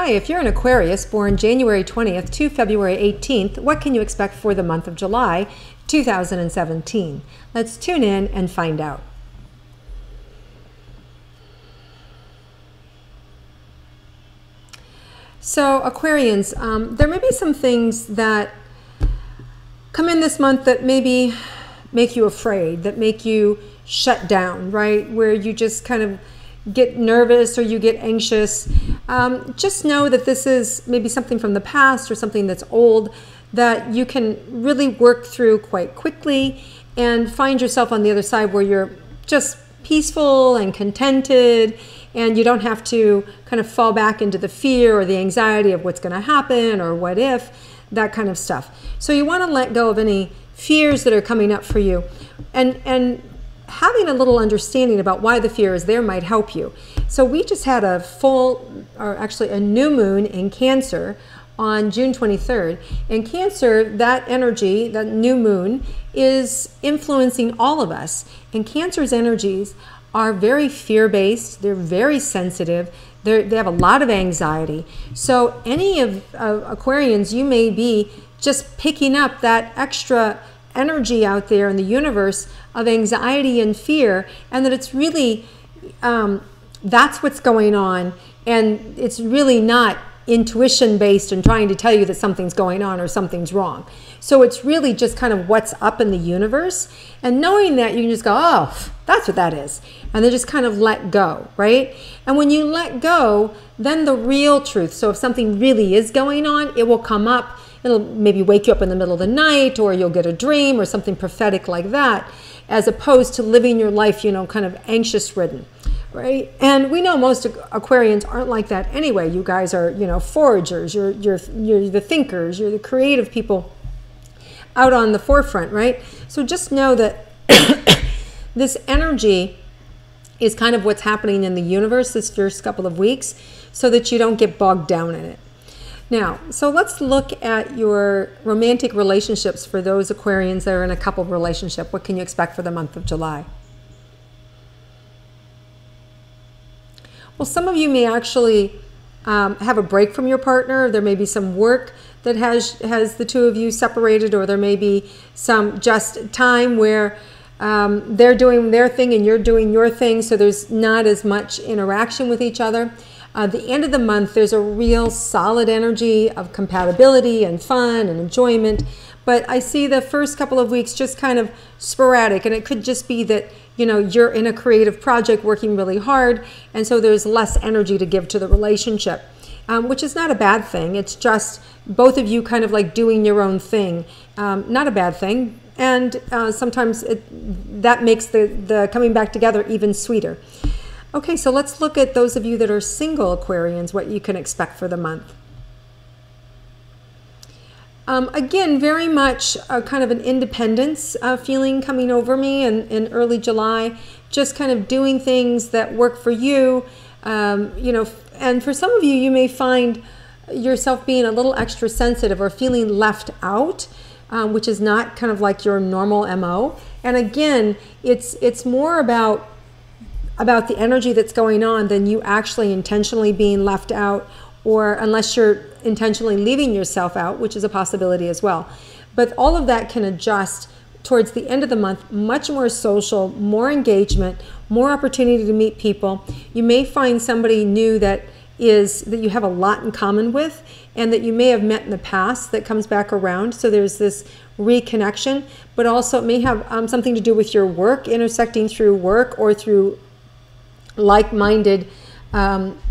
Hi, if you're an Aquarius born January 20th to February 18th, what can you expect for the month of July 2017? Let's tune in and find out. So Aquarians, there may be some things that come in this month that maybe make you afraid, that make you shut down, right? Where you just kind of get nervous or you get anxious. Just know that this is maybe something from the past or something that's old that you can really work through quite quickly and find yourself on the other side where you're just peaceful and contented, and you don't have to kind of fall back into the fear or the anxiety of what's going to happen or what if, that kind of stuff. So you want to let go of any fears that are coming up for you, and having a little understanding about why the fear is there might help you. So we just had a full, or actually a new moon in Cancer on June 23rd. In Cancer, that energy, that new moon, is influencing all of us. And Cancer's energies are very fear-based, they're very sensitive, they have a lot of anxiety. So any of Aquarians, you may be just picking up that extra energy out there in the universe of anxiety and fear, and that it's really, that's what's going on, and it's really not intuition based and trying to tell you that something's going on or something's wrong. So it's really just kind of what's up in the universe, and knowing that you can just go, oh, that's what that is, and then just kind of let go, right? And when you let go, then the real truth, so if something really is going on, it will come up. It'll maybe wake you up in the middle of the night, or you'll get a dream or something prophetic like that, as opposed to living your life, you know, kind of anxious ridden, right? And we know most Aquarians aren't like that anyway. You guys are, you know, foragers, you're the thinkers, you're the creative people out on the forefront, right? So just know that this energy is kind of what's happening in the universe this first couple of weeks, so that you don't get bogged down in it. Now, so let's look at your romantic relationships for those Aquarians that are in a couple relationship. What can you expect for the month of July? Well, some of you may actually have a break from your partner. There may be some work that has the two of you separated, or there may be some just time where they're doing their thing and you're doing your thing, so there's not as much interaction with each other. The end of the month, there's a real solid energy of compatibility and fun and enjoyment, but I see the first couple of weeks just kind of sporadic, and it could just be that, you know, you're in a creative project working really hard, and so there's less energy to give to the relationship, which is not a bad thing. It's just both of you kind of like doing your own thing, not a bad thing, and sometimes that makes the coming back together even sweeter. Okay, so let's look at those of you that are single Aquarians, what you can expect for the month. Again, very much kind of an independence feeling coming over me in early July, just kind of doing things that work for you, you know, and for some of you, you may find yourself being a little extra sensitive or feeling left out, which is not kind of like your normal MO. And again, it's more about the energy that's going on than you actually intentionally being left out, or unless you're intentionally leaving yourself out, which is a possibility as well. But all of that can adjust towards the end of the month. Much more social, more engagement, more opportunity to meet people. You may find somebody new that you have a lot in common with, and that you may have met in the past that comes back around. So there's this reconnection, but also it may have something to do with your work, intersecting through work or through like-minded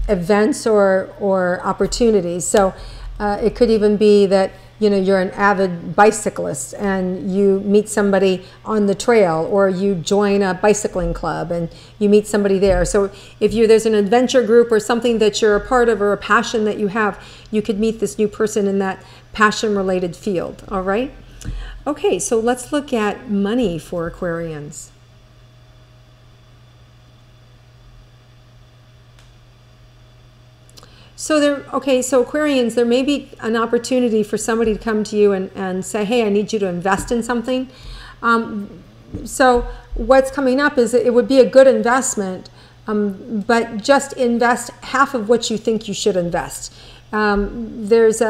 events or opportunities. So it could even be that, you know, you're an avid bicyclist and you meet somebody on the trail, or you join a bicycling club and you meet somebody there. So if there's an adventure group or something that you're a part of, or a passion that you have, you could meet this new person in that passion-related field. All right? Okay, so let's look at money for Aquarians. So so Aquarians, there may be an opportunity for somebody to come to you and say, hey, I need you to invest in something. So what's coming up is that it would be a good investment, but just invest half of what you think you should invest. There's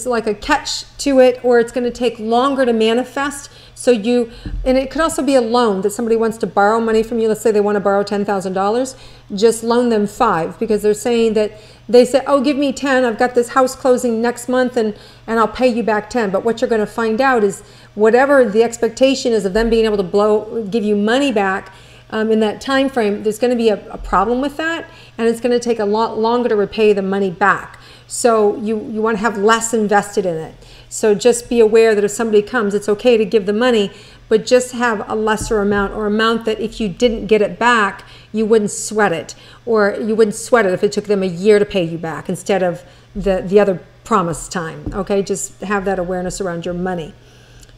like a catch to it, or it's going to take longer to manifest. So and it could also be a loan that somebody wants to borrow money from you. Let's say they want to borrow $10,000. Just loan them 5, because they're saying that they say, oh, give me 10. I've got this house closing next month and I'll pay you back 10. But what you're going to find out is whatever the expectation is of them being able to give you money back in that time frame, there's going to be a problem with that, and it's going to take a lot longer to repay the money back. So you want to have less invested in it. So just be aware that if somebody comes, it's okay to give the money, but just have a lesser amount, or amount that if you didn't get it back, you wouldn't sweat it. Or you wouldn't sweat it if it took them a year to pay you back instead of the other promised time. Okay, just have that awareness around your money.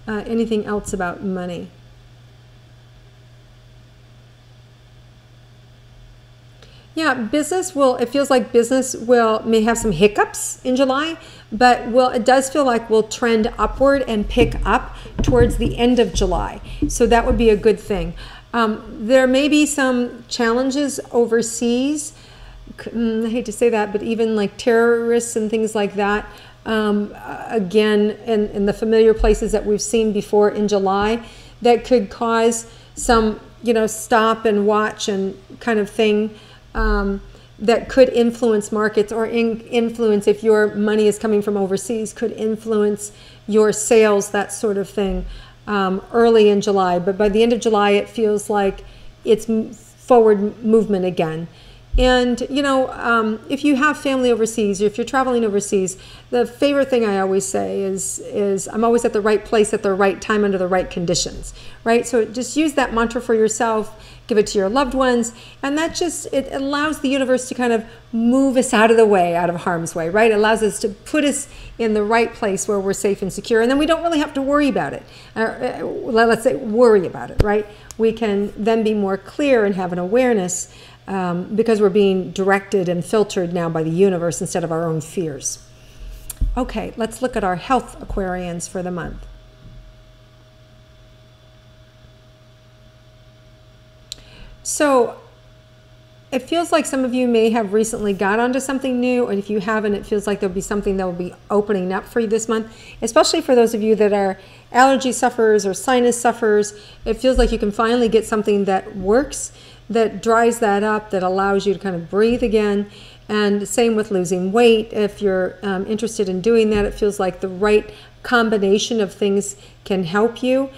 Anything else about money? Yeah, it feels like business may have some hiccups in July, but it does feel like we'll trend upward and pick up towards the end of July. So that would be a good thing. There may be some challenges overseas. I hate to say that, but even like terrorists and things like that. Again, in the familiar places that we've seen before in July, that could cause some, stop and watch and kind of thing. That could influence markets, or influence, if your money is coming from overseas, could influence your sales, that sort of thing, early in July. But by the end of July, it feels like it's forward movement again. And, if you have family overseas, or if you're traveling overseas, the favorite thing I always say is I'm always at the right place at the right time under the right conditions, right? So just use that mantra for yourself, give it to your loved ones, and it allows the universe to kind of move us out of the way, out of harm's way, right? It allows us to put us in the right place where we're safe and secure, and then we don't really have to worry about it. Let's say worry about it, right? We can then be more clear and have an awareness, because we're being directed and filtered now by the universe instead of our own fears. Okay, let's look at our health, Aquarians, for the month. So it feels like some of you may have recently got onto something new, and if you haven't, it feels like there'll be something that will be opening up for you this month, especially for those of you that are allergy sufferers or sinus sufferers. It feels like you can finally get something that works, that dries that up, that allows you to kind of breathe again. And same with losing weight. If you're interested in doing that, it feels like the right combination of things can help you,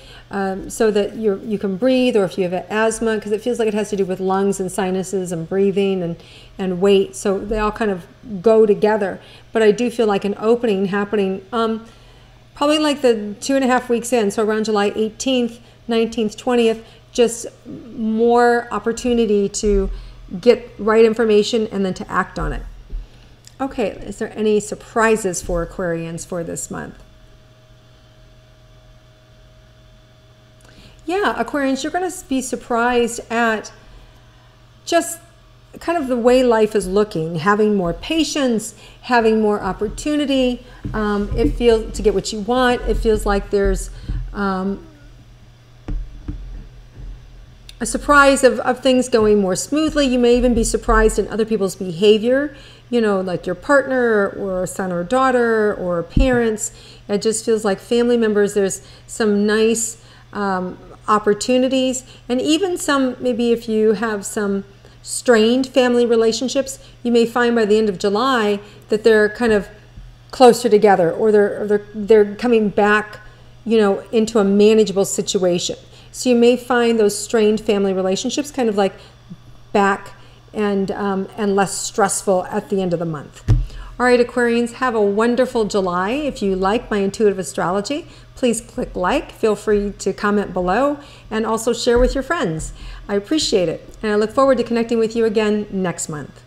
so that you can breathe, or if you have asthma, because it feels like it has to do with lungs and sinuses and breathing and weight. So they all kind of go together. But I do feel like an opening happening probably like the 2.5 weeks in, so around July 18th, 19th, 20th, just more opportunity to get right information and then to act on it. Okay, is there any surprises for Aquarians for this month? Yeah, Aquarians, you're going to be surprised at just kind of the way life is looking, having more patience, having more opportunity. It feels to get what you want. It feels like there's a surprise of things going more smoothly. You may even be surprised in other people's behavior, like your partner or a son or daughter or parents. It just feels like family members, there's some nice opportunities, and even some, maybe if you have some strained family relationships, you may find by the end of July that they're kind of closer together, or they're coming back, into a manageable situation. So you may find those strained family relationships kind of like back and less stressful at the end of the month. All right, Aquarians, have a wonderful July. If you like my intuitive astrology, please click like. Feel free to comment below and also share with your friends. I appreciate it, and I look forward to connecting with you again next month.